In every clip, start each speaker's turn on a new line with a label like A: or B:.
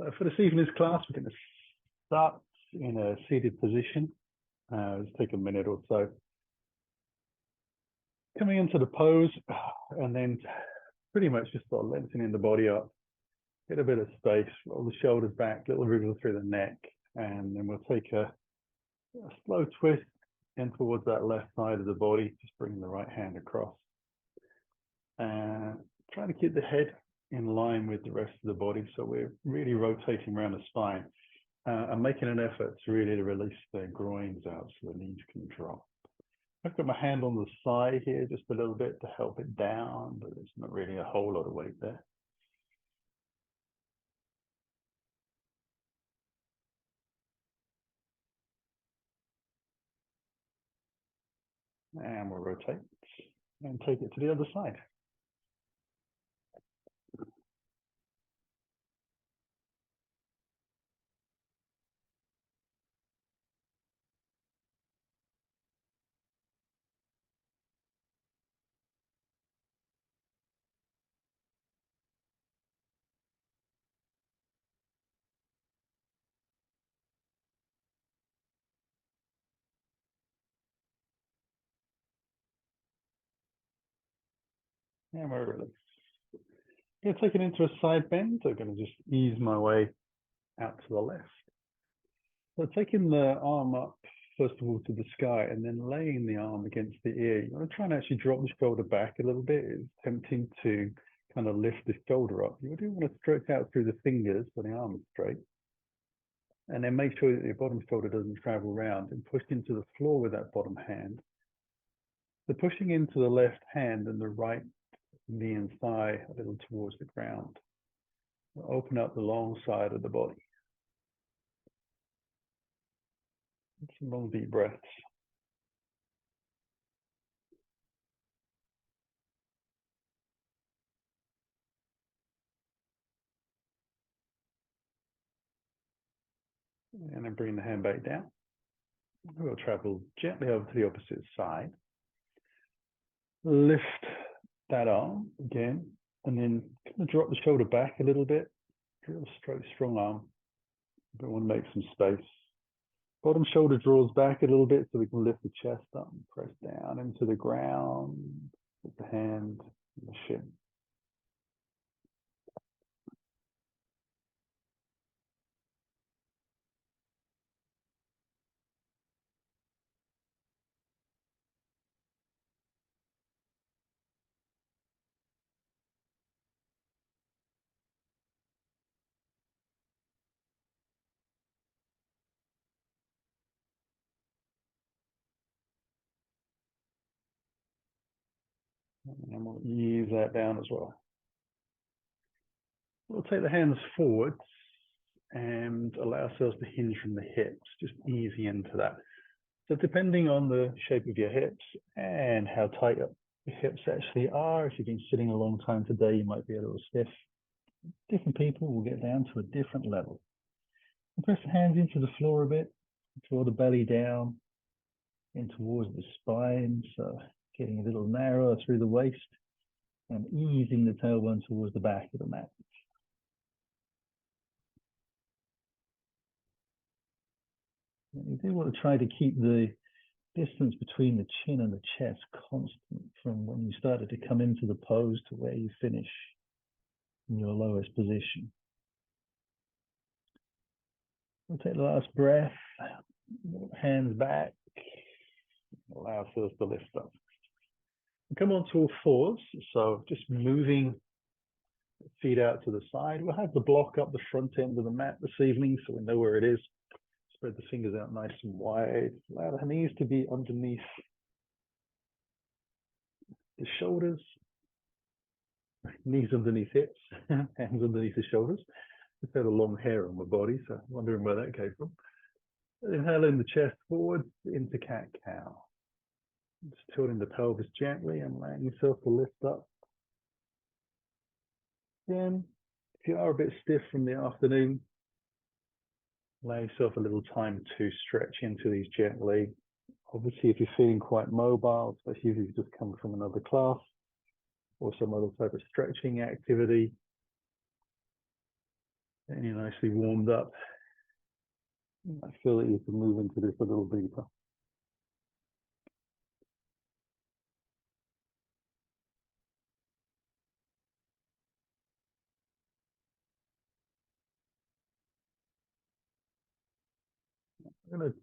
A: So for this evening's class, we're going to start in a seated position. Let's take a minute or so. Coming into the pose, and then pretty much just start lengthening the body up. Get a bit of space, roll the shoulders back, little wriggle through the neck, and then we'll take a slow twist in towards that left side of the body, just bringing the right hand across. And trying to keep the head in line with the rest of the body, so we're really rotating around the spine. I'm making an effort to really release the groins out so the knees can drop. I've got my hand on the side here just a little bit to help it down, but there's not really a whole lot of weight there. And we'll rotate and take it to the other side. And we're released. Going to take it into a side bend. I'm going to just ease my way out to the left. So taking the arm up, first of all, to the sky, and then laying the arm against the ear. You want to try and actually drop the shoulder back a little bit. It's tempting to kind of lift the shoulder up. You do want to stretch out through the fingers so the arm is straight. And then make sure that your bottom shoulder doesn't travel around, and push into the floor with that bottom hand. So pushing into the left hand and the right knee and thigh a little towards the ground. Open up the long side of the body. Some long deep breaths. And then bring the hand back down. We'll travel gently over to the opposite side. Lift that arm again, and then kind of drop the shoulder back a little bit. Real strong arm. We want to make some space. Bottom shoulder draws back a little bit so we can lift the chest up and press down into the ground with the hand and the shin. And we'll ease that down as well. We'll take the hands forwards and allow ourselves to hinge from the hips, just easing into that. So depending on the shape of your hips and how tight your hips actually are, if you've been sitting a long time today, you might be a little stiff. Different people will get down to a different level. And press the hands into the floor a bit, draw the belly down in towards the spine, so getting a little narrower through the waist and easing the tailbone towards the back of the mat. And you do want to try to keep the distance between the chin and the chest constant from when you started to come into the pose to where you finish in your lowest position. We'll take the last breath, hands back, allow ourselves to lift up. Come on to all fours, so just moving feet out to the side. We'll have the block up the front end of the mat this evening so we know where it is. Spread the fingers out nice and wide. Allow the knees to be underneath the shoulders, knees underneath hips, hands underneath the shoulders. I've got a long hair on my body, so I'm wondering where that came from. Inhaling the chest forward into cat-cow. Just tilting the pelvis gently and allowing yourself to lift up. Again, if you are a bit stiff from the afternoon, allow yourself a little time to stretch into these gently. Obviously, if you're feeling quite mobile, especially if you've just come from another class or some other type of stretching activity, And you're nicely warmed up. I feel that you can move into this a little deeper. I'm going to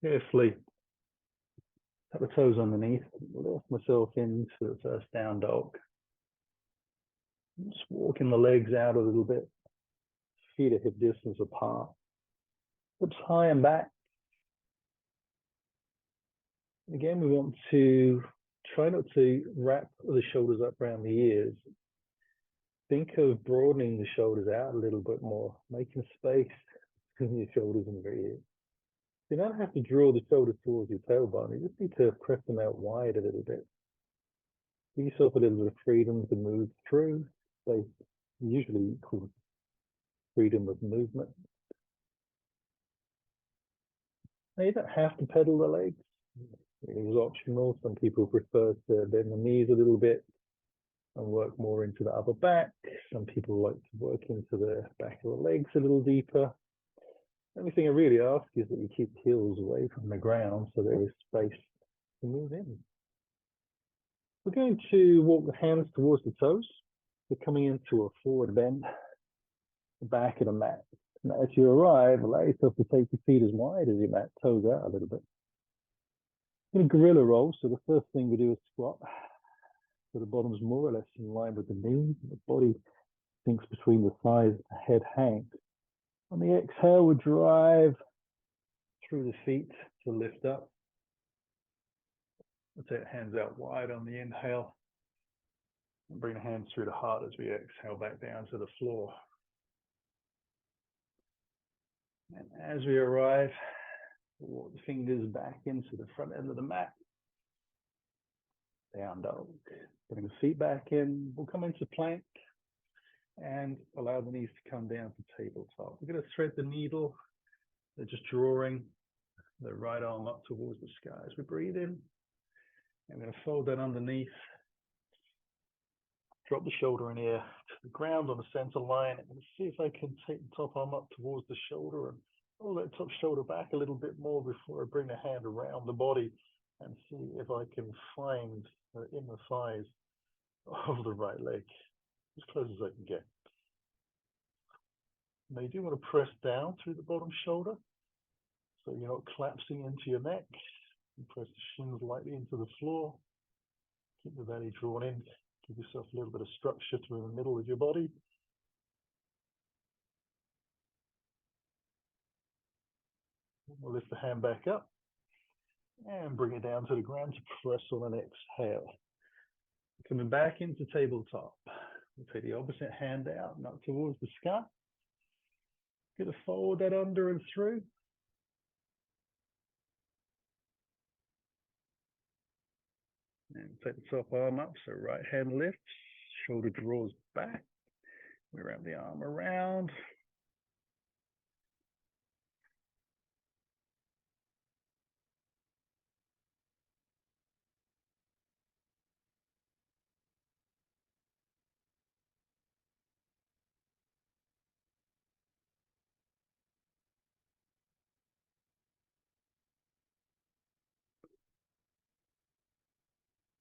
A: carefully tuck the toes underneath, lift myself into the first down dog. Just walking the legs out a little bit, feet a hip distance apart, hips high and back. Again, we want to try not to wrap the shoulders up around the ears. Think of broadening the shoulders out a little bit more, making space between your shoulders and your ears. You don't have to draw the shoulders towards your tailbone. You just need to press them out wide a little bit. Give yourself a little bit of freedom to move through. They usually call freedom of movement. Now, you don't have to pedal the legs. It is optional. Some people prefer to bend the knees a little bit and work more into the upper back. Some people like to work into the back of the legs a little deeper. The only thing I really ask is that you keep the heels away from the ground so there is space to move in. We're going to walk the hands towards the toes. We're coming into a forward bend, the back of the mat. Now, as you arrive, allow yourself to take your feet as wide as your mat, toes out a little bit. In a gorilla roll, so the first thing we do is squat. So the bottom's more or less in line with the knees. The body sinks between the thighs, the head hangs. On the exhale, we drive through the feet to lift up. We'll take the hands out wide on the inhale. And bring the hands through the heart as we exhale back down to the floor. And as we arrive, we'll walk the fingers back into the front end of the mat. Down dog. Bring the feet back in. We'll come into plank and allow the knees to come down to tabletop. We're going to thread the needle. They're just drawing the right arm up towards the sky as we breathe in. I'm going to fold that underneath. Drop the shoulder in here to the ground on the center line. I'm going to see if I can take the top arm up towards the shoulder and pull that top shoulder back a little bit more before I bring the hand around the body and see if I can find the inner thighs of the right leg as close as I can get. Now you do want to press down through the bottom shoulder so you're not collapsing into your neck. You press the shins lightly into the floor. Keep the belly drawn in. Give yourself a little bit of structure through the middle of your body. We'll lift the hand back up and bring it down to the ground to press on an exhale. Coming back into tabletop. We'll take the opposite hand out and up towards the sky. Get to fold that under and through. And take the top arm up, so right hand lifts, shoulder draws back. We wrap the arm around.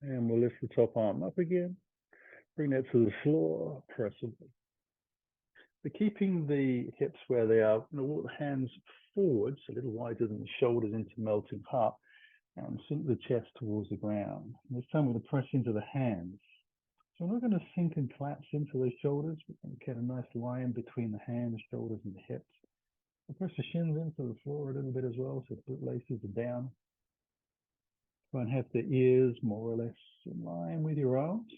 A: And we'll lift the top arm up again. Bring that to the floor, press it. But keeping the hips where they are, walk the hands forwards, a little wider than the shoulders into melting heart, and sink the chest towards the ground. And this time we're going to press into the hands. So we're not going to sink and collapse into those shoulders. We're going to get a nice line between the hands, shoulders, and the hips. We'll press the shins into the floor a little bit as well, so the bootlaces are down. Try and have the ears more or less in line with your arms.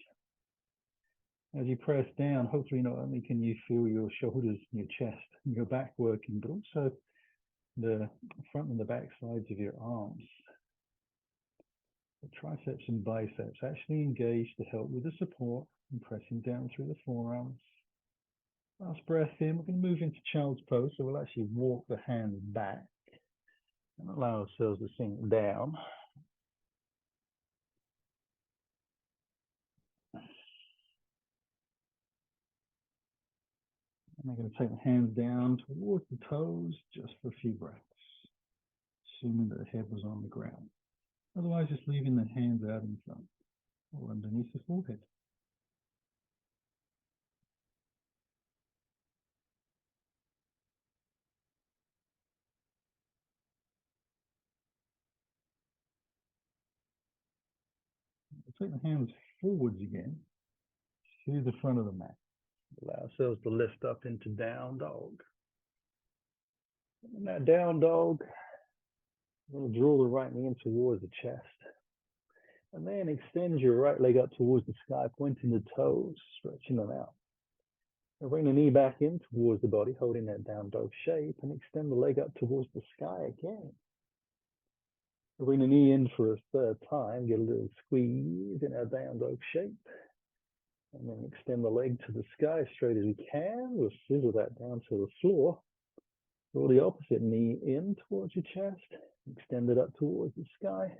A: As you press down, hopefully not only can you feel your shoulders and your chest and your back working, but also the front and the back sides of your arms. The triceps and biceps actually engage to help with the support and pressing down through the forearms. Last breath in, we're going to move into child's pose, so we'll actually walk the hands back and allow ourselves to sink down. And I'm going to take the hands down towards the toes just for a few breaths, assuming that the head was on the ground. Otherwise, just leaving the hands out in front or underneath the forehead. Take the hands forwards again to the front of the mat. Allow ourselves to lift up into down dog. In that down dog, we're going to draw the right knee in towards the chest. And then extend your right leg up towards the sky, pointing the toes, stretching them out. And bring the knee back in towards the body, holding that down dog shape, and extend the leg up towards the sky again. Bring the knee in for a third time, get a little squeeze in our down dog shape. And then extend the leg to the sky as straight as we can. We'll scissor that down to the floor. Draw the opposite knee in towards your chest. Extend it up towards the sky.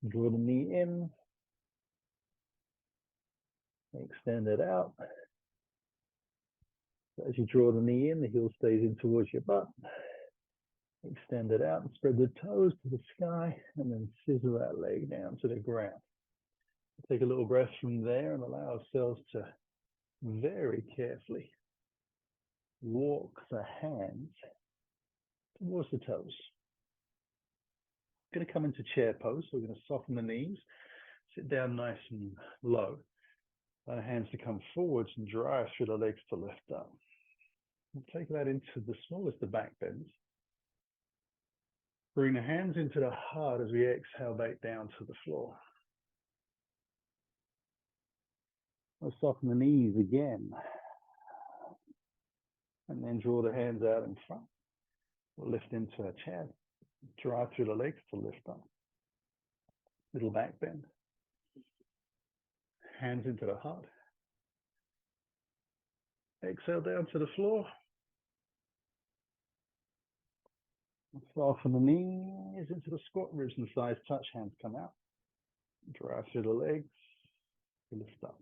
A: Draw the knee in. Extend it out. As you draw the knee in, the heel stays in towards your butt. Extend it out and spread the toes to the sky, and then scissor that leg down to the ground. Take a little breath from there and allow ourselves to very carefully walk the hands towards the toes. We're going to come into chair pose, so we're going to soften the knees, sit down nice and low. Allow the hands to come forwards and drive through the legs to lift up. We'll take that into the smallest of back bends. Bring the hands into the heart as we exhale back down to the floor. We'll soften the knees again. And then draw the hands out in front. We'll lift into our chair. Drive through the legs to lift up. Little back bend. Hands into the heart. Exhale down to the floor. Soften the knees into the squat, ribs and thighs touch, hands come out. Drive through the legs, lift up.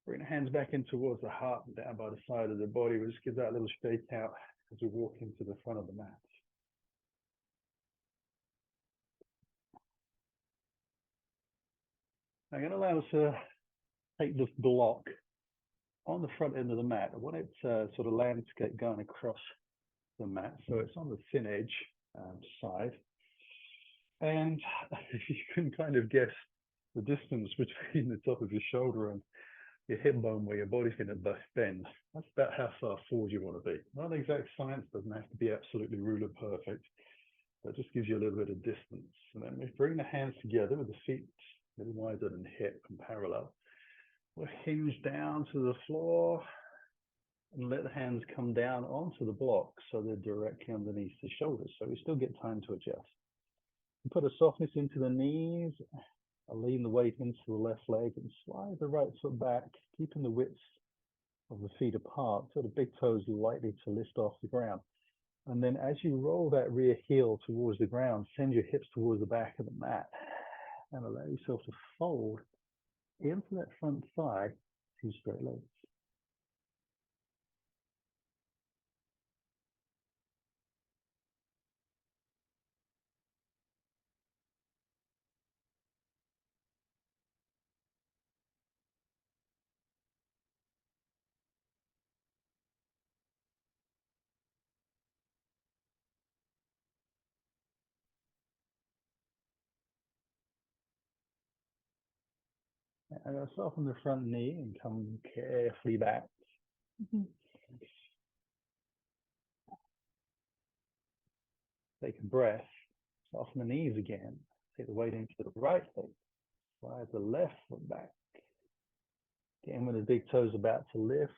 A: Bring the hands back in towards the heart and down by the side of the body. We'll just give that a little shake out as we walk into the front of the mat. I'm going to allow us to take this block on the front end of the mat. I want it sort of landscape going across the mat, so it's on the thin edge side. And you can kind of guess the distance between the top of your shoulder and your hip bone where your body's going to bend. That's about how far forward you want to be. Not an exact science, doesn't have to be absolutely ruler perfect, but just gives you a little bit of distance. And then we bring the hands together with the feet a little wider than hip and parallel. We'll hinge down to the floor and let the hands come down onto the block so they're directly underneath the shoulders, so we still get time to adjust. And put a softness into the knees. I'll lean the weight into the left leg and slide the right foot back, keeping the width of the feet apart so the big toes lightly to lift off the ground. And then as you roll that rear heel towards the ground, send your hips towards the back of the mat and allow yourself to fold into that front thigh, two straight legs. And I'll soften the front knee and come carefully back. Take a breath, soften the knees again. Take the weight into the right leg, slide the left foot back. Again, when the big toes are about to lift,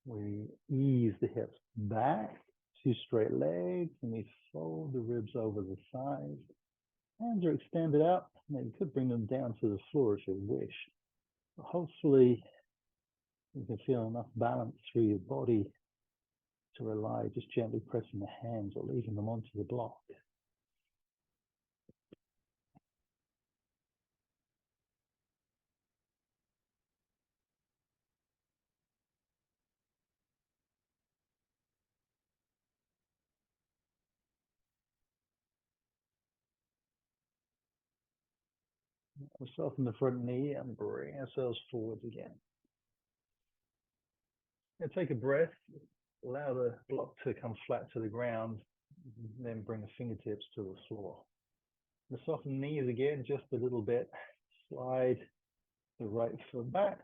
A: we ease the hips back, two straight legs, and we fold the ribs over the thighs. Hands are extended out, and you could bring them down to the floor if you wish. But hopefully, you can feel enough balance through your body to rely just gently pressing the hands or leaving them onto the block. We'll soften the front knee and bring ourselves forwards again. And take a breath, allow the block to come flat to the ground, then bring the fingertips to the floor. And soften the knees again just a little bit. Slide the right foot back.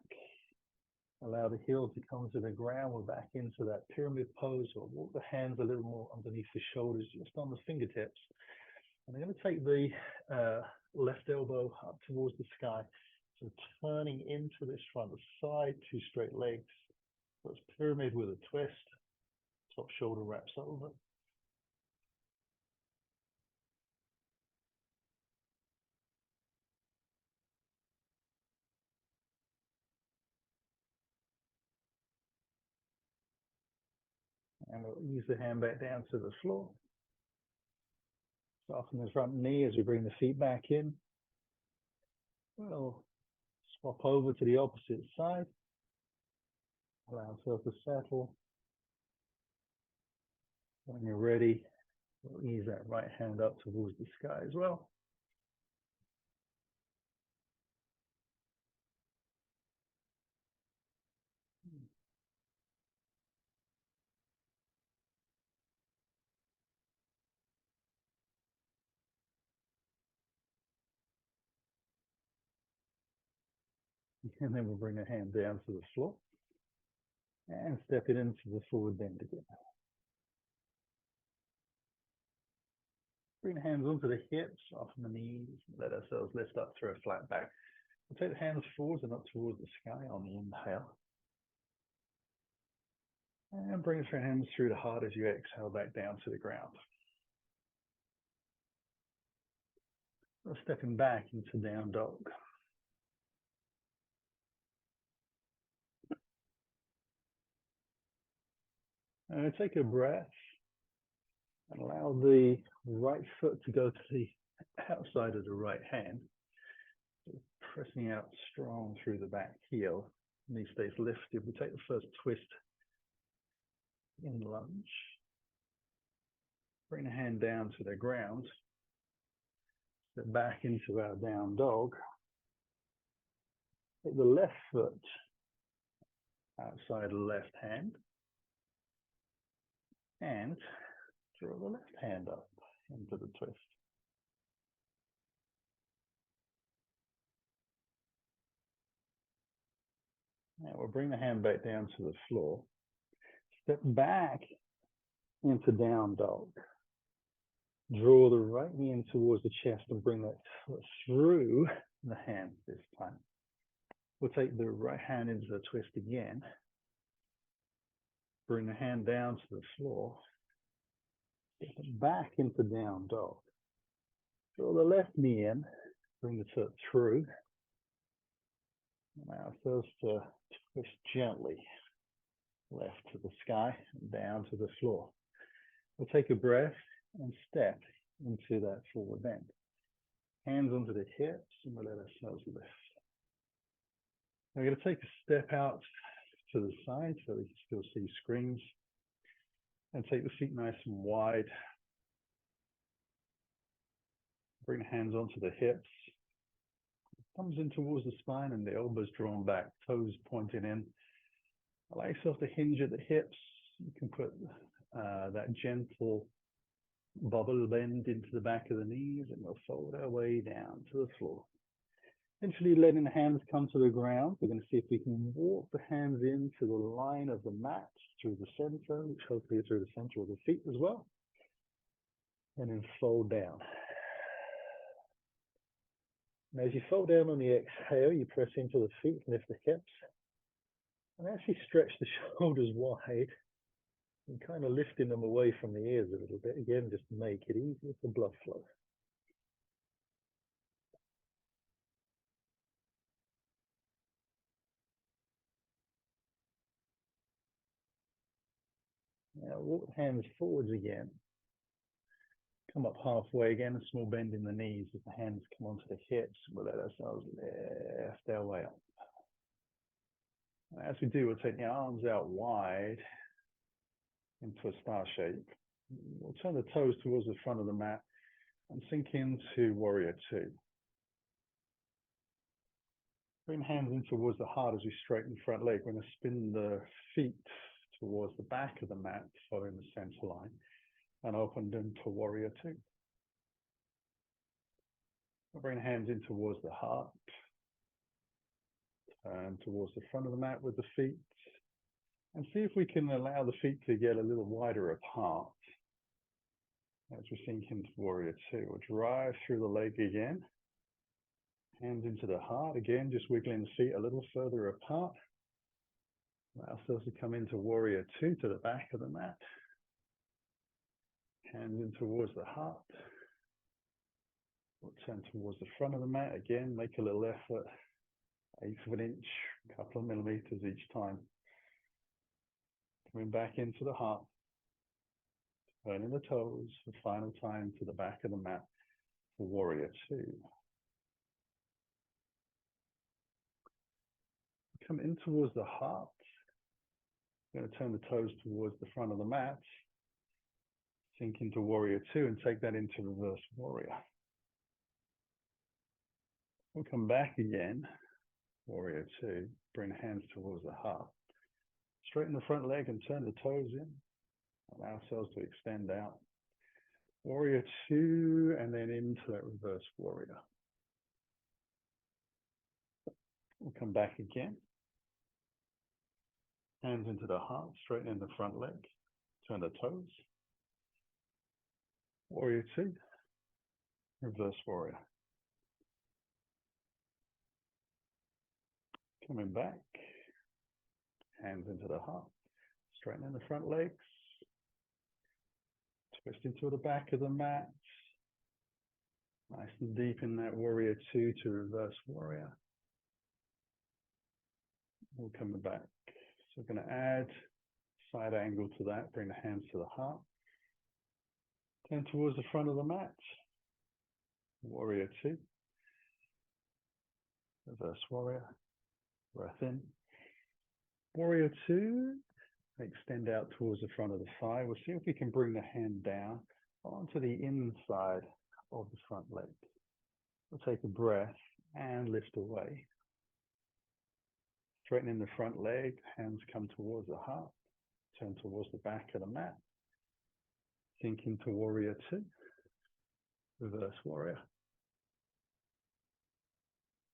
A: Allow the heel to come to the ground. We're back into that pyramid pose. Or walk the hands a little more underneath the shoulders, just on the fingertips. And I'm going to take the left elbow up towards the sky. So turning into this front side, two straight legs. So it's pyramid with a twist. Top shoulder wraps over. And we'll ease the hand back down to the floor. Soften the front knee as we bring the feet back in. We'll swap over to the opposite side. Allow ourselves to settle. When you're ready, we'll ease that right hand up towards the sky as well. And then we'll bring the hand down to the floor and step it into the forward bend again. Bring the hands onto the hips, soften the knees, let ourselves lift up through a flat back. We'll take the hands forwards and up towards the sky on the inhale. And bring the hands through the heart as you exhale back down to the ground. We're stepping back into down dog. And take a breath and allow the right foot to go to the outside of the right hand. So pressing out strong through the back heel. Knee stays lifted. We take the first twist in lunge. Bring the hand down to the ground. Step back into our down dog. Take the left foot outside the left hand. And draw the left hand up into the twist. Now we'll bring the hand back down to the floor. Step back into down dog. Draw the right knee in towards the chest and bring that foot through the hand this time. We'll take the right hand into the twist again. Bring the hand down to the floor. Step back into down dog. Draw the left knee in. Bring the foot through. Allow ourselves to twist gently left to the sky and down to the floor. We'll take a breath and step into that forward bend. Hands onto the hips and we'll let ourselves lift. We're going to take a step out to the side so we can still see screens. And take the feet nice and wide. Bring the hands onto the hips. Thumbs in towards the spine and the elbows drawn back, toes pointing in. Allow yourself to hinge at the hips. You can put that gentle bubble bend into the back of the knees and we'll fold our way down to the floor. Eventually letting the hands come to the ground. We're going to see if we can walk the hands into the line of the mat through the center, which hopefully is through the center of the feet as well. And then fold down. Now as you fold down on the exhale, you press into the feet, lift the hips, and actually stretch the shoulders wide and kind of lifting them away from the ears a little bit. Again, just to make it easier for blood flow. Now walk the hands forwards again. Come up halfway again, a small bend in the knees as the hands come onto the hips. We'll let ourselves lift our way up. As we do, we'll take the arms out wide into a star shape. We'll turn the toes towards the front of the mat and sink into warrior two. Bring hands in towards the heart as we straighten the front leg. We're going to spin the feet towards the back of the mat, following the center line, and open them to warrior two. Bring hands in towards the heart, turn towards the front of the mat with the feet, and see if we can allow the feet to get a little wider apart. As we sink into warrior two, we'll drive through the leg again. Hands into the heart again, just wiggling the feet a little further apart. Allow ourselves to come into warrior two to the back of the mat. Hands in towards the heart. We'll turn towards the front of the mat again, make a little effort, 1/8 of an inch, a couple of millimeters each time. Coming back into the heart. Turning the toes for the final time to the back of the mat for warrior two. Come in towards the heart. I'm going to turn the toes towards the front of the mat. Sink into warrior two and take that into reverse warrior. We'll come back again, warrior two. Bring hands towards the heart. Straighten the front leg and turn the toes in. Allow ourselves to extend out. Warrior two, and then into that reverse warrior. We'll come back again. Hands into the heart, straighten the front leg. Turn the toes. Warrior two, reverse warrior. Coming back. Hands into the heart. Straightening the front legs. Twist into the back of the mat. Nice and deep in that warrior two to reverse warrior. We'll come back. So we're going to add side angle to that. Bring the hands to the heart. Turn towards the front of the mat. Warrior two. Reverse warrior. Breath in. Warrior two. Extend out towards the front of the thigh. We'll see if we can bring the hand down onto the inside of the front leg. We'll take a breath and lift away. Straightening the front leg, hands come towards the heart. Turn towards the back of the mat. Sink into warrior two. Reverse warrior.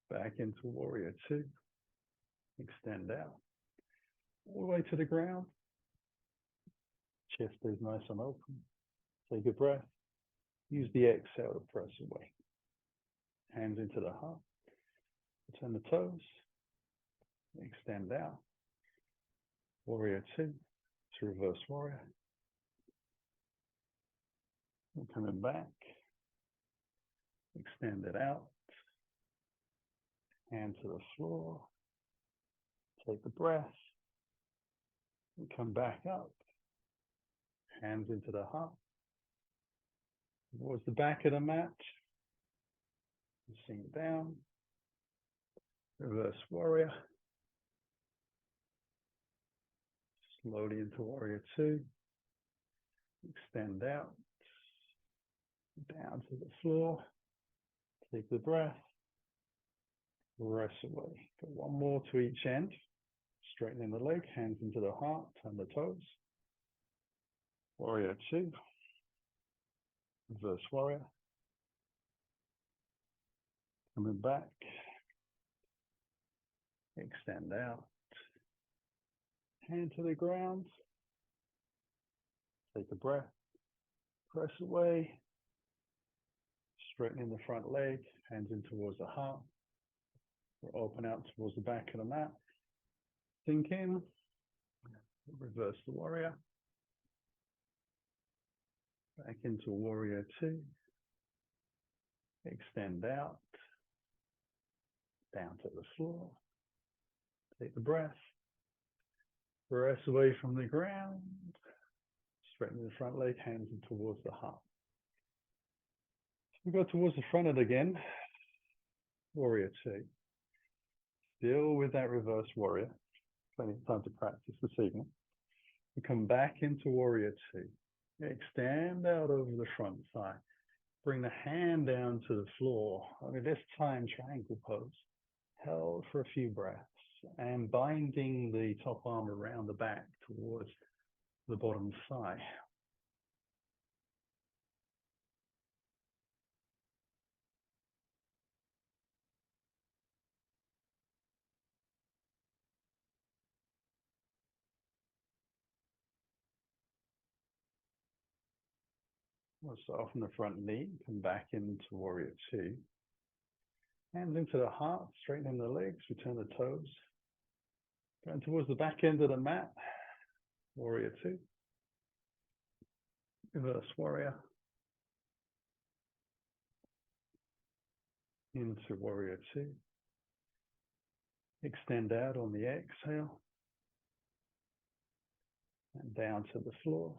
A: Back into warrior two. Extend out. All the way to the ground. Chest is nice and open. Take a breath. Use the exhale to press away. Hands into the heart. Turn the toes. Extend out. Warrior two to reverse warrior. We're coming back. Extend it out. Hand to the floor. Take a breath. And come back up. Hands into the heart. Towards the back of the mat. Sink down. Reverse warrior. Slowly into warrior two. Extend out. Down to the floor. Take the breath. Rest away. Go one more to each end. Straightening the leg, hands into the heart, turn the toes. Warrior two. Reverse warrior. Coming back. Extend out. Hand to the ground. Take a breath. Press away. Straightening the front leg, hands in towards the heart. We'll open out towards the back of the mat. Sink in. Reverse the warrior. Back into warrior two. Extend out. Down to the floor. Take the breath. Press away from the ground. Straighten the front leg, hands in towards the heart. We go towards the front of it again. Warrior two. Still with that reverse warrior. Plenty of time to practice this evening. We come back into warrior two. Extend out over the front thigh. Bring the hand down to the floor. Only this time, triangle pose. held for a few breaths, and binding the top arm around the back towards the bottom thigh. We'll start from the front knee, come back into warrior two. Hands into the heart, straightening the legs, return the toes. Going towards the back end of the mat, warrior two. Reverse warrior. Into warrior two. Extend out on the exhale. And down to the floor.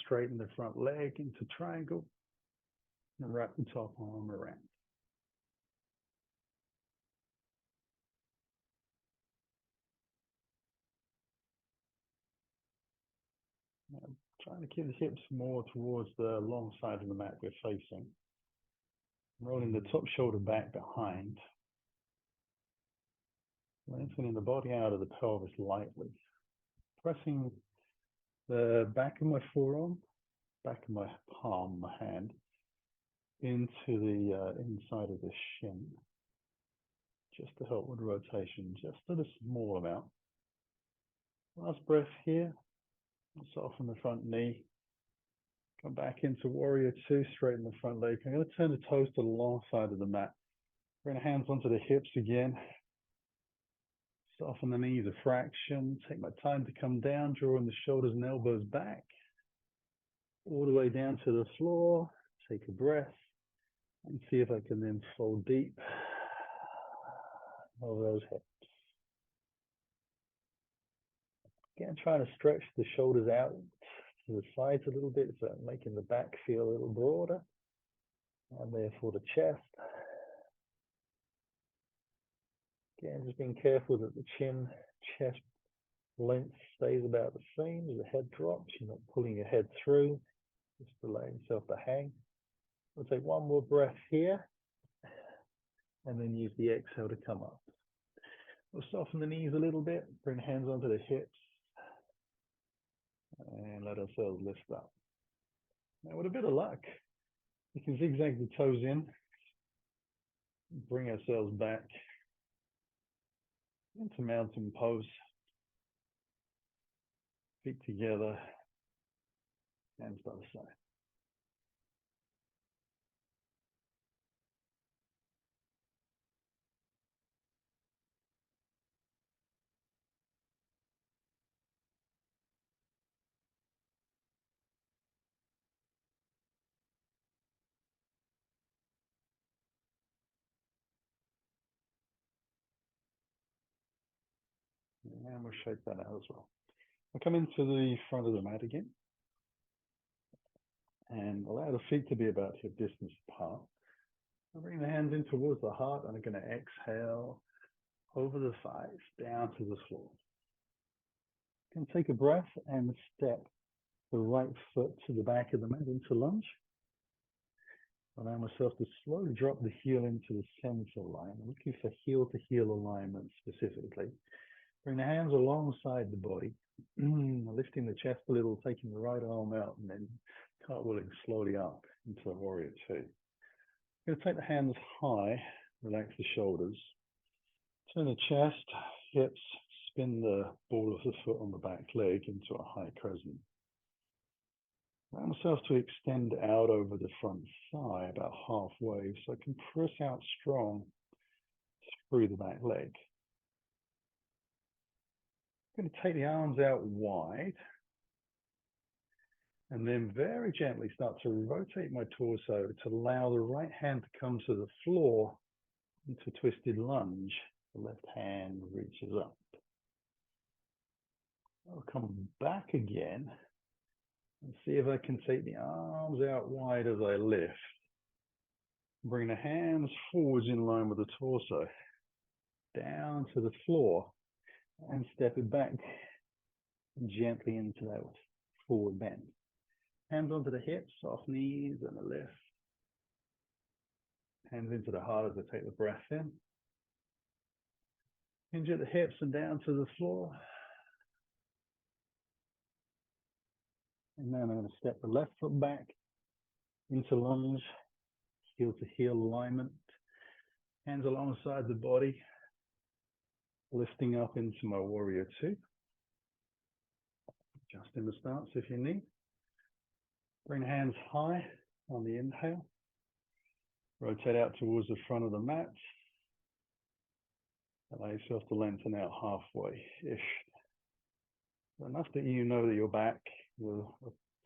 A: Straighten the front leg into triangle. And wrap the top arm around. Now, trying to keep the hips more towards the long side of the mat we're facing. Rolling the top shoulder back behind. Lengthening the body out of the pelvis lightly. Pressing the back of my forearm, back of my palm, my hand, into the inside of the shin. Just to help with rotation, just at a small amount. Last breath here. Soften the front knee. Come back into warrior two, straighten the front leg. I'm going to turn the toes to the long side of the mat. Bring the hands onto the hips again. Soften the knees a fraction. Take my time to come down, drawing the shoulders and elbows back. All the way down to the floor. Take a breath. And see if I can then fold deep over those hips. Again, trying to stretch the shoulders out to the sides a little bit, so making the back feel a little broader. And therefore the chest. Again, just being careful that the chin, chest length stays about the same as the head drops. You're not pulling your head through, just allowing yourself to hang. We'll take one more breath here, and then use the exhale to come up. We'll soften the knees a little bit, bring the hands onto the hips, and let ourselves lift up. Now, with a bit of luck, we can zigzag the toes in, bring ourselves back into mountain pose. Feet together, hands by the side. And we'll shake that out as well. We'll come into the front of the mat again. And allow the feet to be about hip distance apart. I'll bring the hands in towards the heart, and I'm going to exhale over the thighs, down to the floor. You can take a breath and step the right foot to the back of the mat into lunge. Allow myself to slowly drop the heel into the center line. I'm looking for heel to heel alignment specifically. Bring the hands alongside the body, lifting the chest a little, taking the right arm out, and then cartwheeling slowly up into a warrior two. I'm going to take the hands high, relax the shoulders, turn the chest, hips, spin the ball of the foot on the back leg into a high crescent. Allow myself to extend out over the front thigh about halfway, so I can press out strong through the back leg. I'm going to take the arms out wide, and then very gently start to rotate my torso to allow the right hand to come to the floor into a twisted lunge. The left hand reaches up. I'll come back again and see if I can take the arms out wide as I lift. Bring the hands forwards in line with the torso, down to the floor, and step it back gently into that forward bend. Hands onto the hips, soft knees, and a lift. Hands into the heart as I take the breath in. Hinge at the hips and down to the floor. And then I'm going to step the left foot back into lunge, heel to heel alignment, hands alongside the body, lifting up into my warrior two. Adjusting the stance if you need. Bring hands high on the inhale. Rotate out towards the front of the mat. Allow yourself to lengthen out halfway-ish. Enough that you know that your back, your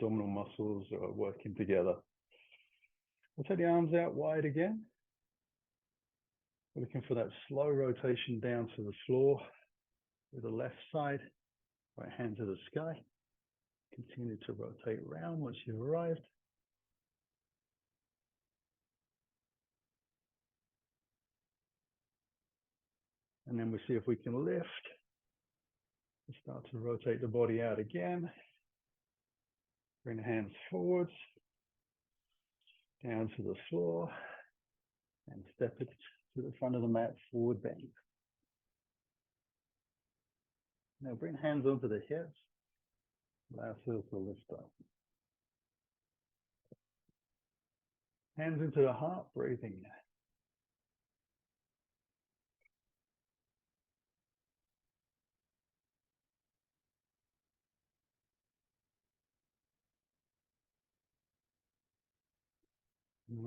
A: abdominal muscles are working together. We'll take the arms out wide again. We're looking for that slow rotation down to the floor with the left side, right hand to the sky. Continue to rotate around once you've arrived. And then we see if we can lift. Start to rotate the body out again. Bring the hands forwards, down to the floor, and step it to the front of the mat, forward bend. Now bring hands onto the hips. Allow yourself to lift up. Hands into the heart, breathing.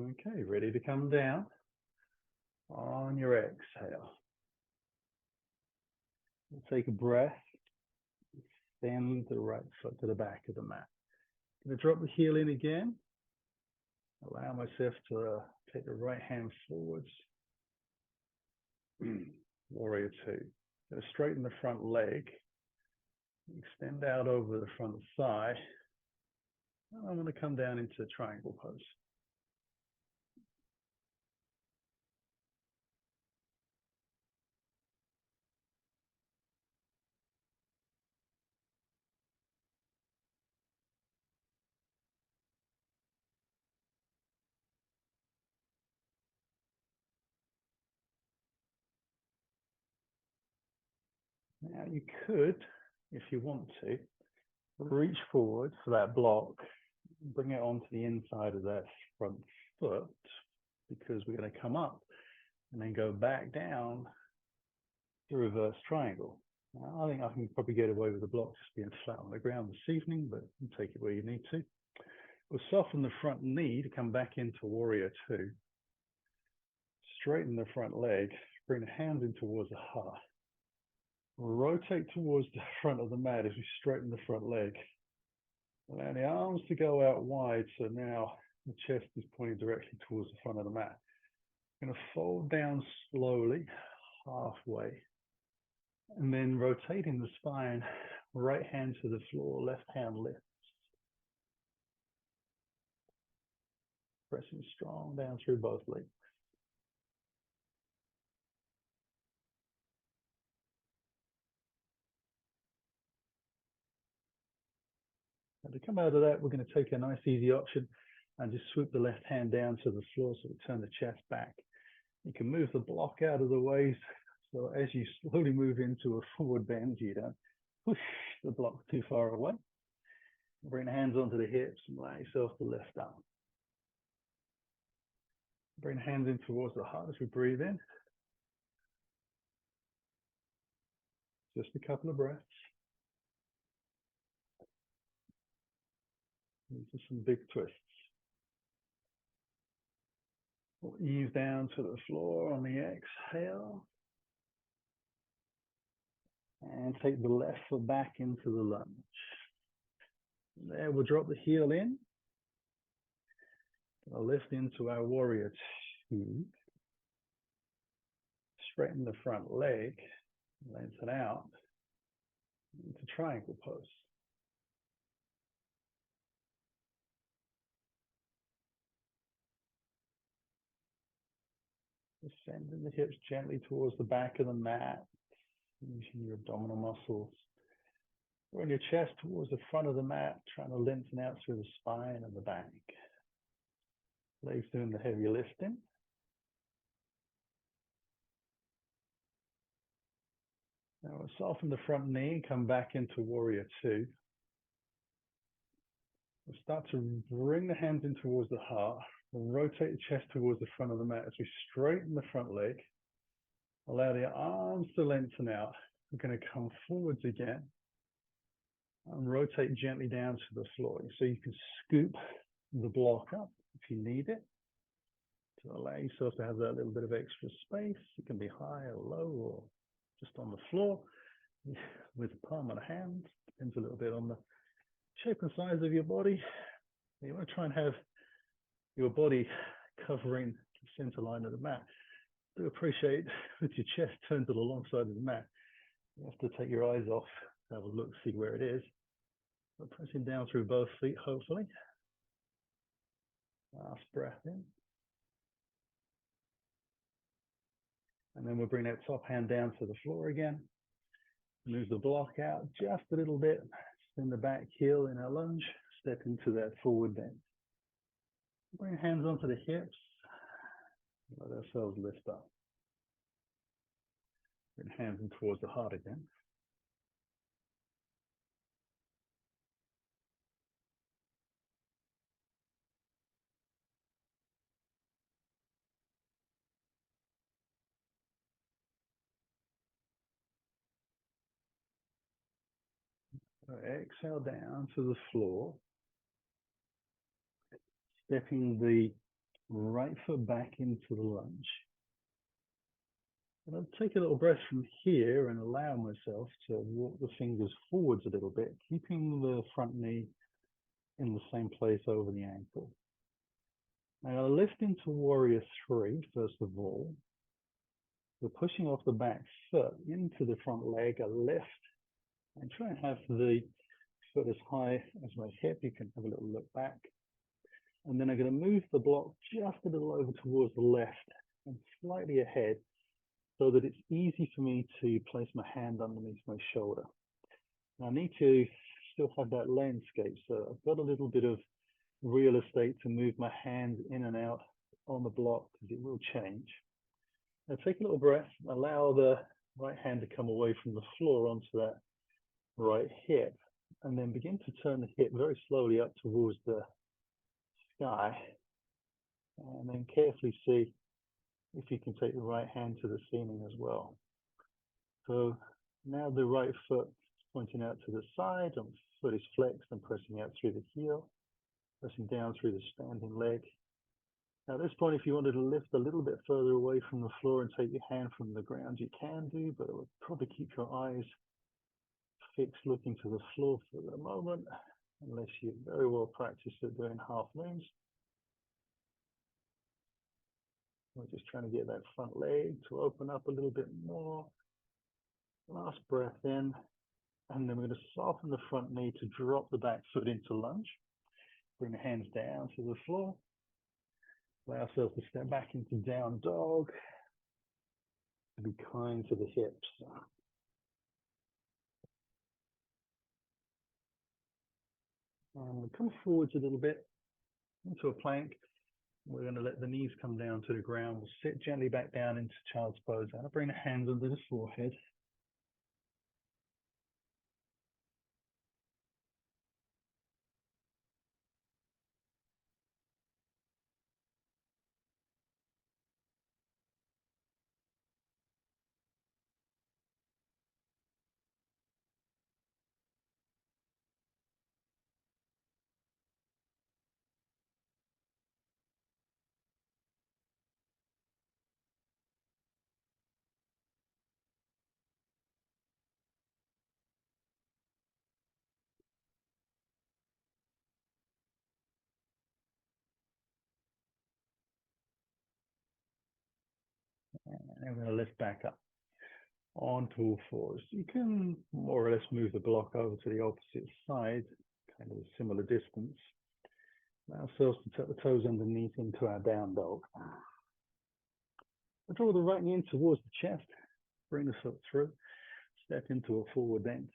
A: Okay, ready to come down on your exhale. We'll take a breath. Stand the right foot to the back of the mat. I'm going to drop the heel in again. Allow myself to take the right hand forwards. Warrior two. Going to straighten the front leg. Extend out over the front thigh. And I'm going to come down into triangle pose. Now you could, if you want to, reach forward for that block, bring it onto the inside of that front foot, because we're going to come up and then go back down to reverse triangle. Now, I think I can probably get away with the block just being flat on the ground this evening, but you take it where you need to. We'll soften the front knee to come back into warrior two. Straighten the front leg, bring the hands in towards the heart. Rotate towards the front of the mat as we straighten the front leg. Allow the arms to go out wide, so now the chest is pointing directly towards the front of the mat. I'm going to fold down slowly, halfway, and then rotating the spine, right hand to the floor, left hand lifts. Pressing strong down through both legs. And to come out of that, we're going to take a nice easy option and just swoop the left hand down to the floor so we turn the chest back. You can move the block out of the way, so as you slowly move into a forward bend, you don't push the block too far away. Bring the hands onto the hips and allow yourself to lift up. Bring the hands in towards the heart as we breathe in. Just a couple of breaths. These are some big twists. We'll ease down to the floor on the exhale. And take the left foot back into the lunge. There, we'll drop the heel in. I'll lift into our warrior two. Straighten the front leg. Lengthen out into triangle pose. Sending the hips gently towards the back of the mat, using your abdominal muscles. Bring your chest towards the front of the mat, trying to lengthen out through the spine and the back. Legs doing the heavy lifting. Now we'll soften the front knee, come back into warrior two. We'll start to bring the hands in towards the heart. We'll rotate the chest towards the front of the mat as we straighten the front leg. Allow the arms to lengthen out. We're going to come forwards again and rotate gently down to the floor. So you can scoop the block up if you need it to allow yourself to have that little bit of extra space. It can be high or low or just on the floor with the palm of the hand. Depends a little bit on the shape and size of your body. You want to try and have your body covering the center line of the mat. Do appreciate with your chest turned to the long side of the mat. You have to take your eyes off, have a look, see where it is. But pressing down through both feet, hopefully. Last breath in. And then we'll bring that top hand down to the floor again. Move the block out just a little bit. Spin the back heel in our lunge. Step into that forward bend. Bring hands onto the hips. Let ourselves lift up. Bring hands in towards the heart again. So exhale down to the floor. Stepping the right foot back into the lunge. And I'll take a little breath from here and allow myself to walk the fingers forwards a little bit, keeping the front knee in the same place over the ankle. Now I'll lift into warrior three, first of all. We're pushing off the back foot into the front leg, a lift, and try and have the foot as high as my hip. You can have a little look back. And then I'm going to move the block just a little over towards the left and slightly ahead so that it's easy for me to place my hand underneath my shoulder. Now, I need to still have that landscape. So I've got a little bit of real estate to move my hand in and out on the block because it will change. Now take a little breath, allow the right hand to come away from the floor onto that right hip, and then begin to turn the hip very slowly up towards the sky, and then carefully see if you can take the right hand to the ceiling as well. So now the right foot is pointing out to the side, and foot is flexed and pressing out through the heel, pressing down through the standing leg. Now at this point, if you wanted to lift a little bit further away from the floor and take your hand from the ground, you can do, but it would probably keep your eyes fixed looking to the floor for the moment, unless you're very well practiced at doing half moons. We're just trying to get that front leg to open up a little bit more. Last breath in, and then we're going to soften the front knee to drop the back foot into lunge. Bring the hands down to the floor. Allow ourselves to step back into down dog. And be kind to the hips. And we'll come forwards a little bit into a plank. We're going to let the knees come down to the ground. We'll sit gently back down into child's pose. And I'll bring the hands under the forehead. And we're going to lift back up onto all fours. You can more or less move the block over to the opposite side, kind of a similar distance. Allow ourselves to tuck the toes underneath into our down dog. We'll draw the right knee in towards the chest, bring the foot through, step into a forward bend.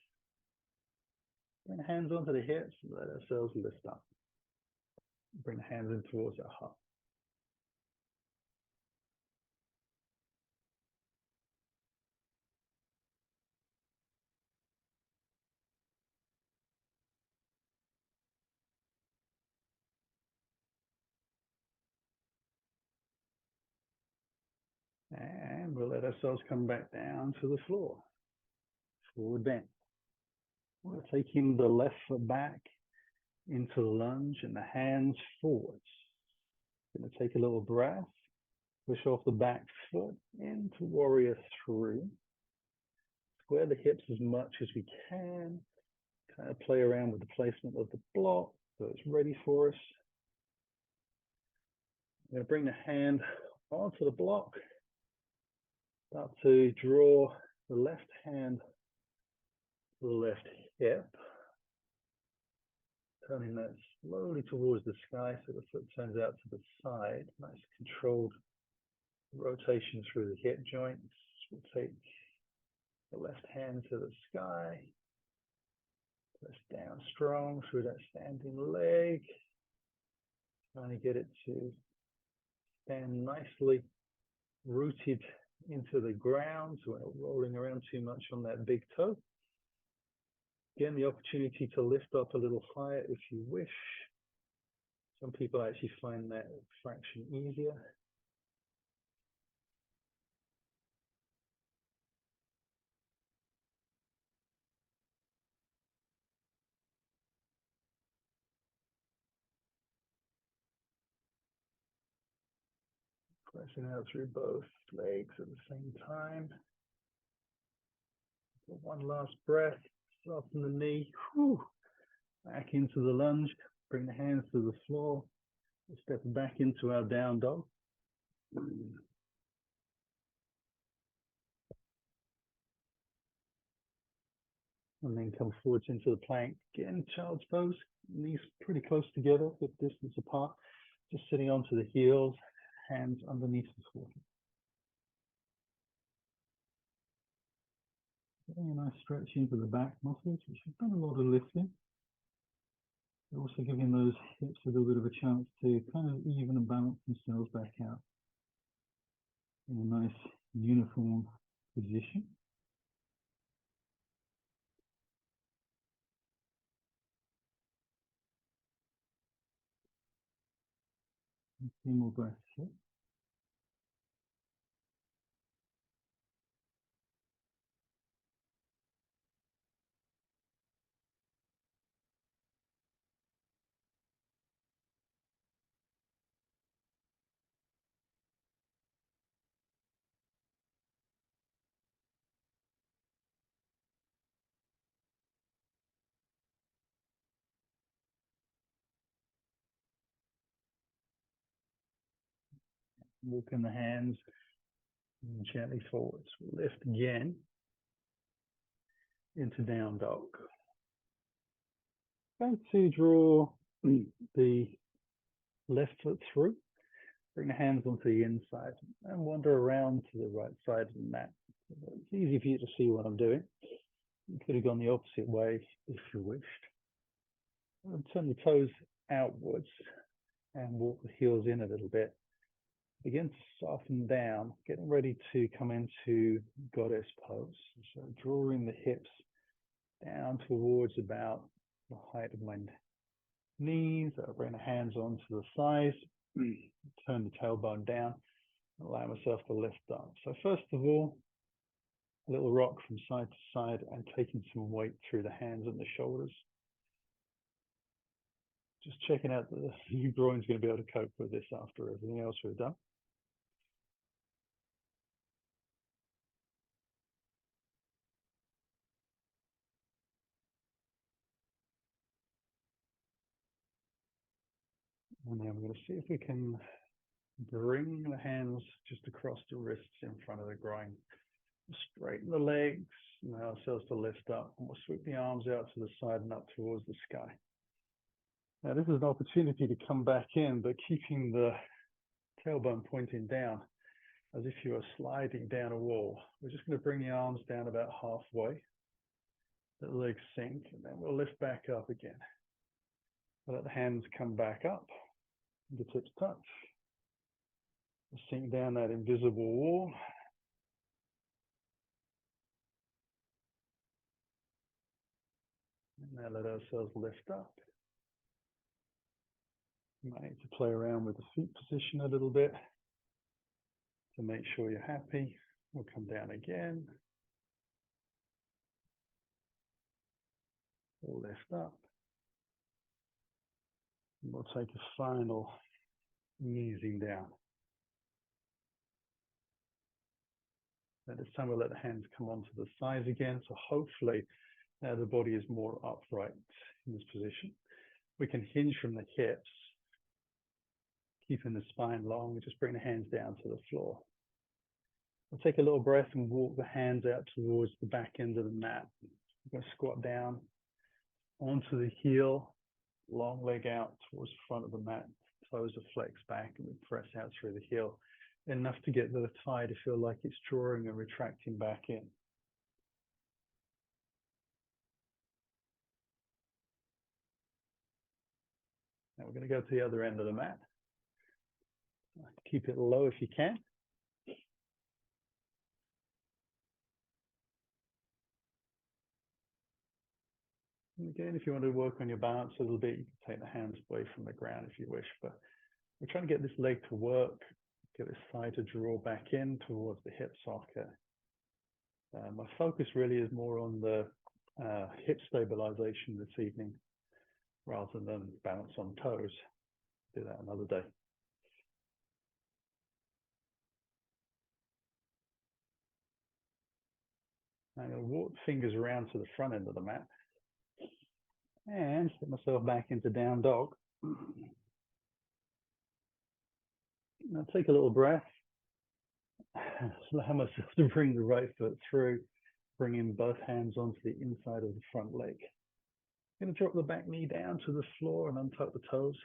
A: Bring the hands onto the hips and let ourselves lift up. Bring the hands in towards our heart. And we'll let ourselves come back down to the floor. Forward bend. We're taking the left foot back into the lunge and the hands forwards. Going to take a little breath. Push off the back foot into warrior three. Square the hips as much as we can. Kind of play around with the placement of the block so it's ready for us. I'm going to bring the hand onto the block. Start to draw the left hand to the left hip. Turning that slowly towards the sky so the foot turns out to the side. Nice controlled rotation through the hip joints. We'll take the left hand to the sky. Press down strong through that standing leg. Trying to get it to stand nicely rooted into the ground so we're not rolling around too much on that big toe. Again, the opportunity to lift up a little higher if you wish. Some people actually find that fraction easier. Pressing out through both legs at the same time. One last breath, soften the knee. Whew. Back into the lunge, bring the hands to the floor. We'll step back into our down dog. And then come forwards into the plank. Again, child's pose, knees pretty close together, hip distance apart. Just sitting onto the heels, hands underneath the floor. Getting a nice stretch into the back muscles, which have done a lot of lifting. Also giving those hips a little bit of a chance to kind of even and balance themselves back out in a nice uniform position. A few more breaths here. Walking the hands gently forwards. Lift again into down dog. Going to draw the left foot through. Bring the hands onto the inside and wander around to the right side of the mat. It's easy for you to see what I'm doing. You could have gone the opposite way if you wished. Turn the toes outwards and walk the heels in a little bit. Begin to soften down, getting ready to come into goddess pose. So drawing the hips down towards about the height of my knees. I'll bring the hands onto the thighs, turn the tailbone down, allow myself to lift up. So first of all, a little rock from side to side and taking some weight through the hands and the shoulders. Just checking out that your groin's going to be able to cope with this after everything else we've done. And then we're going to see if we can bring the hands just across the wrists in front of the groin. Straighten the legs, allow ourselves to lift up, and we'll sweep the arms out to the side and up towards the sky. Now this is an opportunity to come back in, but keeping the tailbone pointing down as if you are sliding down a wall. We're just going to bring the arms down about halfway, let the legs sink, and then we'll lift back up again. We'll let the hands come back up, the tips touch. We'll sink down that invisible wall. And now let ourselves lift up. You might need to play around with the feet position a little bit to make sure you're happy. We'll come down again. We'll lift up. And we'll take a final easing down. Now this time we'll let the hands come onto the thighs again. So hopefully now the body is more upright in this position. We can hinge from the hips, keeping the spine long. Just bring the hands down to the floor. We'll take a little breath and walk the hands out towards the back end of the mat. We're going to squat down onto the heel, long leg out towards the front of the mat. Toes are flexed back and we press out through the heel. Enough to get the thigh to feel like it's drawing and retracting back in. Now we're going to go to the other end of the mat. Keep it low if you can. And again, if you want to work on your balance a little bit, you can take the hands away from the ground if you wish. But we're trying to get this leg to work, get this thigh to draw back in towards the hip socket. My focus really is more on the hip stabilization this evening, rather than balance on toes. Do that another day. I'm going to walk fingers around to the front end of the mat and set myself back into down dog. I'll take a little breath. Allow myself to bring the right foot through, bringing both hands onto the inside of the front leg. I'm going to drop the back knee down to the floor and untuck the toes.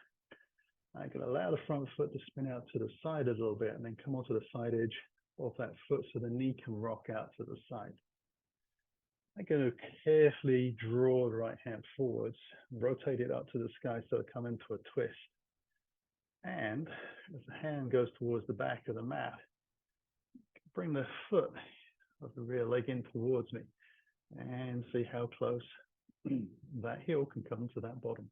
A: I'm going to allow the front foot to spin out to the side a little bit and then come onto the side edge of that foot so the knee can rock out to the side. I'm going to carefully draw the right hand forwards, rotate it up to the sky so it come into a twist. And as the hand goes towards the back of the mat, bring the foot of the rear leg in towards me and see how close that heel can come to that bottom.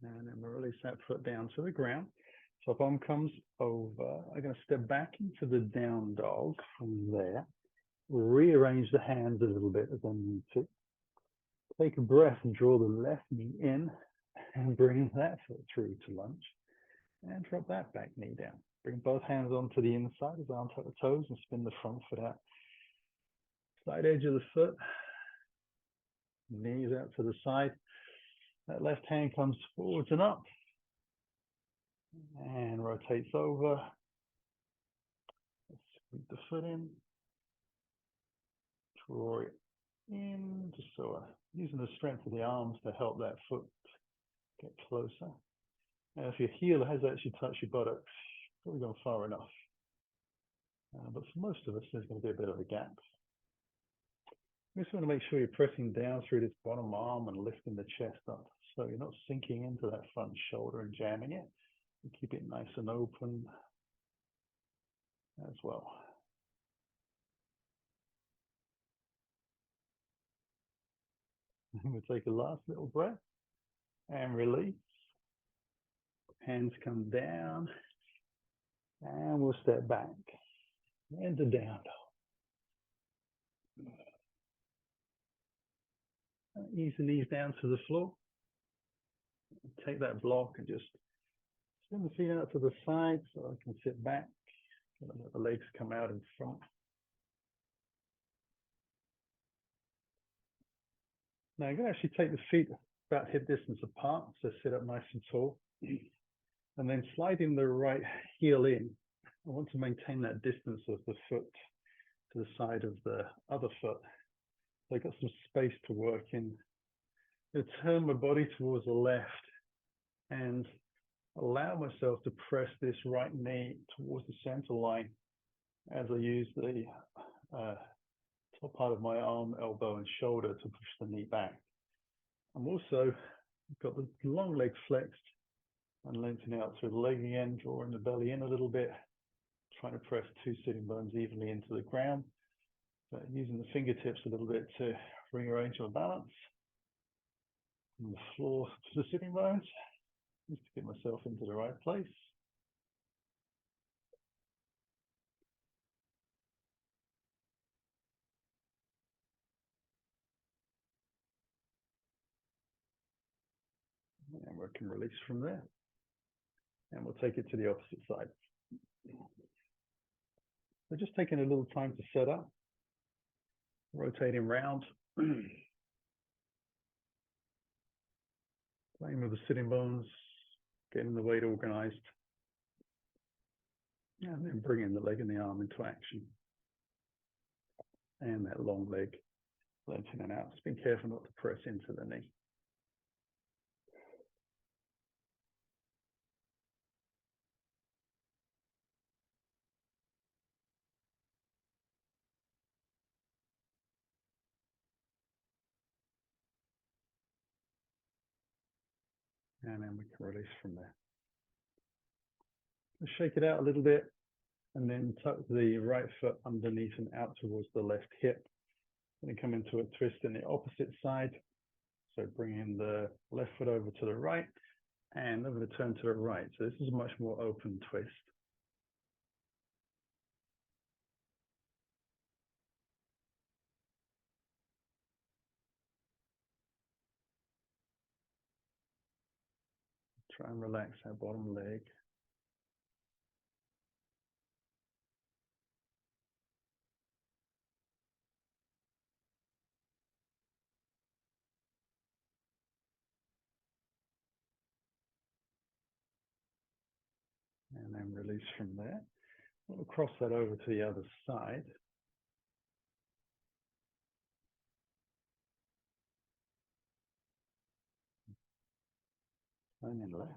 A: And then we'll release that foot down to the ground. So arm comes over. I'm going to step back into the down dog from there. Rearrange the hands a little bit as I need to. Take a breath and draw the left knee in and bring that foot through to lunge. And drop that back knee down. Bring both hands onto the inside as I untuck the toes and spin the front foot out. Side edge of the foot. Knees out to the side. That left hand comes forwards and up and rotates over. Squeeze the foot in, draw it in, just so using the strength of the arms to help that foot get closer. Now, if your heel has actually touched your buttocks, probably gone far enough. But for most of us, there's going to be a bit of a gap. You just want to make sure you're pressing down through this bottom arm and lifting the chest up. So you're not sinking into that front shoulder and jamming it. You keep it nice and open as well. We'll take a last little breath and release. Hands come down and we'll step back into down dog. Ease the knees down to the floor. Take that block and just spin the feet out to the side so I can sit back. Let the legs come out in front. Now I'm going to actually take the feet about hip distance apart, so sit up nice and tall. And then sliding the right heel in, I want to maintain that distance of the foot to the side of the other foot. So I've got some space to work in. I'm going to turn my body towards the left and allow myself to press this right knee towards the center line as I use the top part of my arm, elbow, and shoulder to push the knee back. I'm also got the long leg flexed and lengthening out through the leg again, drawing the belly in a little bit, trying to press two sitting bones evenly into the ground. So using the fingertips a little bit to rearrange my balance. From the floor to the sitting bones, just to get myself into the right place. And we can release from there. And we'll take it to the opposite side. So just taking a little time to set up, rotating round, playing with the sitting bones, getting the weight organized, and then bringing the leg and the arm into action. And that long leg, lengthening out. Just be careful not to press into the knee. And then we can release from there. Shake it out a little bit, and then tuck the right foot underneath and out towards the left hip. Then come into a twist in the opposite side. So bringing the left foot over to the right, and over the turn to the right. So this is a much more open twist. Try and relax that bottom leg. And then release from there. We'll cross that over to the other side. And then left.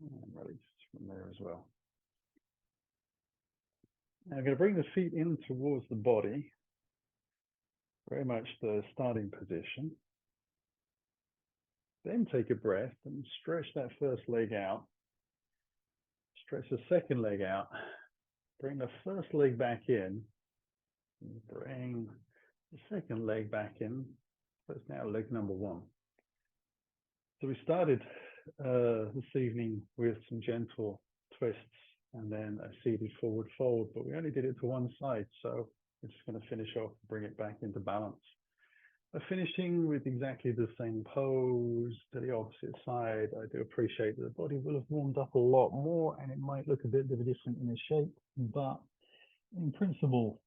A: And release from there as well. Now I'm going to bring the feet in towards the body, very much the starting position. Then take a breath and stretch that first leg out. Stretch the second leg out. Bring the first leg back in. Bring the second leg back in. So it's now leg number one. So we started this evening with some gentle twists and then a seated forward fold, but we only did it to one side. So we're just going to finish off and bring it back into balance. Finishing with exactly the same pose to the opposite side. I do appreciate that the body will have warmed up a lot more and it might look a bit different in the shape, but in principle,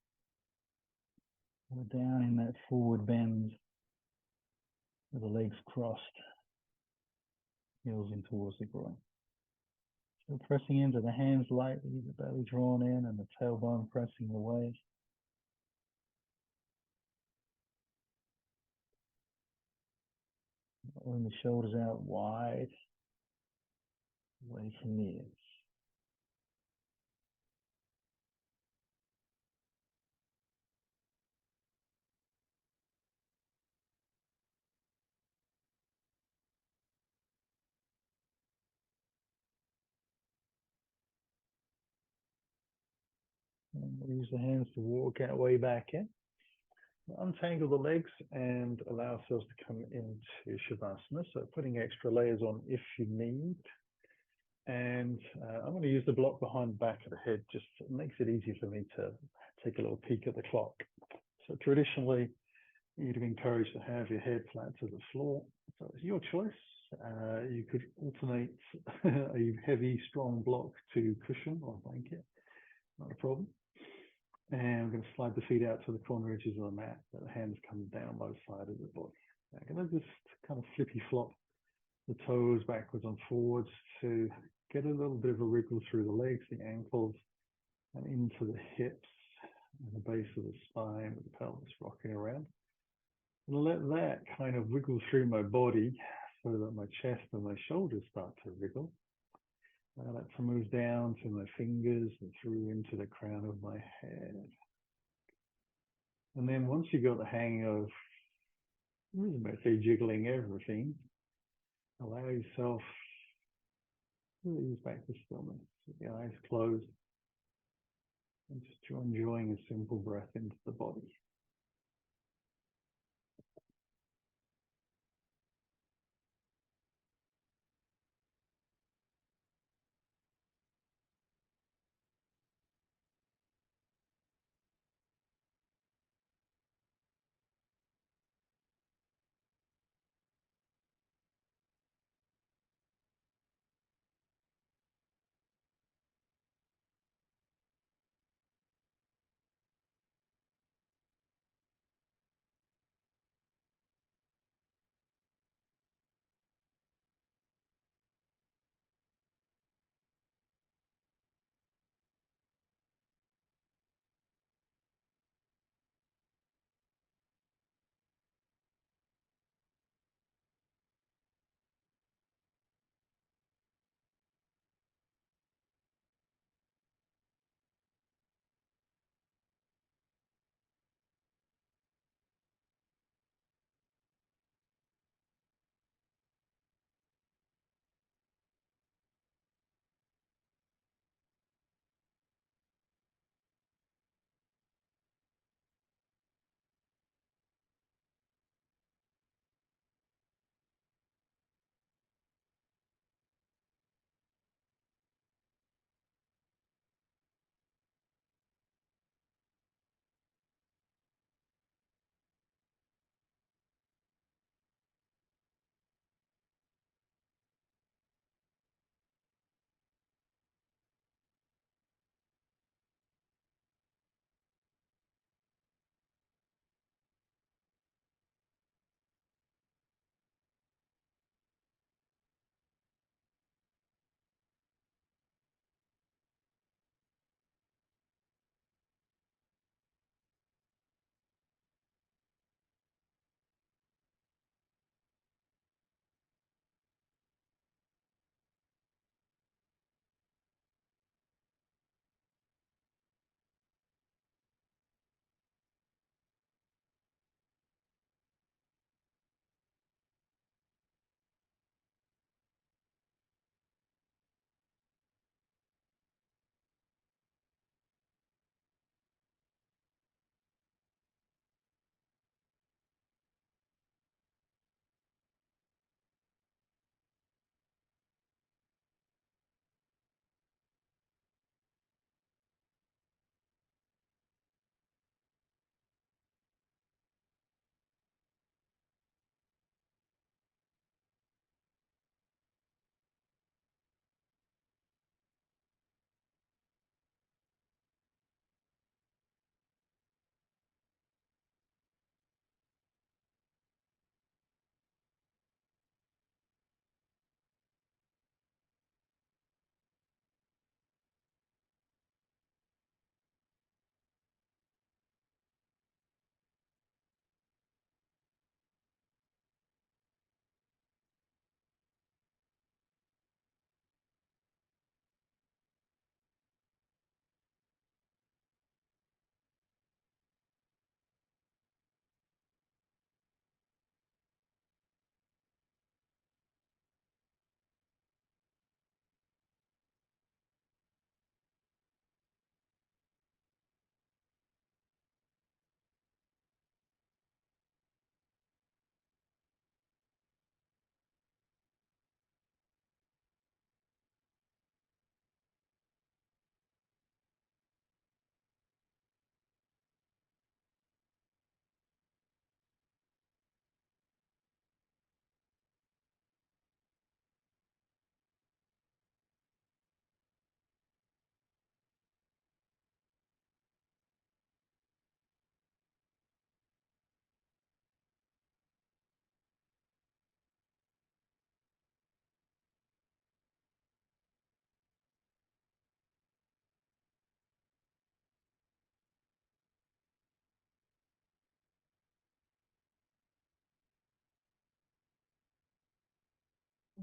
A: we're down in that forward bend with the legs crossed, heels in towards the groin. So pressing into the hands lightly, the belly drawn in and the tailbone pressing away. Rolling the shoulders out wide, away from the ears. And we'll use the hands to walk our way back in. Untangle the legs and allow ourselves to come into Shavasana. So putting extra layers on if you need. And I'm going to use the block behind the back of the head. Just makes it easy for me to take a little peek at the clock. So traditionally, you'd be encouraged to have your head flat to the floor. So it's your choice. You could alternate a heavy, strong block to cushion or blanket. Not a problem. And I'm going to slide the feet out to the corner edges of the mat. The hands come down both sides of the body. I'm going to just kind of flippy flop the toes backwards and forwards to get a little bit of a wriggle through the legs, the ankles, and into the hips and the base of the spine with the pelvis rocking around. And let that kind of wriggle through my body so that my chest and my shoulders start to wriggle. Let's move down to my fingers and through into the crown of my head. And then once you've got the hang of, I was about to say jiggling everything, allow yourself to ease back to stillness with the eyes closed and just enjoying a simple breath into the body.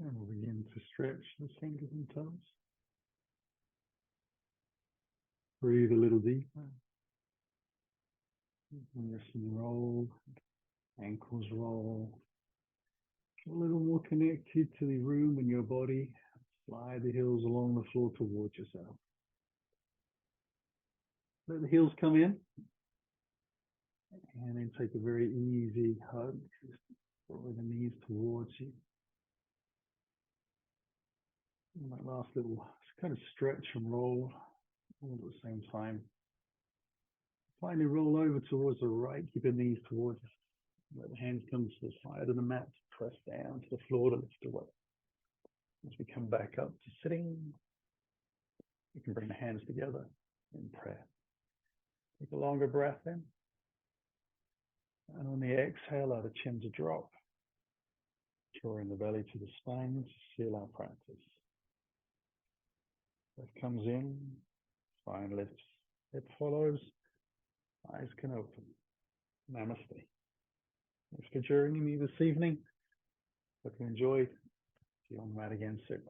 A: And we'll begin to stretch the fingers and toes. Breathe a little deeper. Wrists roll, ankles roll. A little more connected to the room in your body. Slide the heels along the floor towards yourself. Let the heels come in. And then take a very easy hug. Just draw the knees towards you. And that last little kind of stretch and roll all at the same time. Finally roll over towards the right. Keep the knees towards you. Let the hands come to the side of the mat. Press down to the floor to lift away. As we come back up to sitting, you can bring the hands together in prayer. Take a longer breath in. And on the exhale, allow the chin to drop. Drawing the belly to the spine to seal our practice. Breath comes in, spine lifts, hip follows, eyes can open. Namaste. Thanks for joining me this evening. Hope you enjoyed. See you on the mat again soon.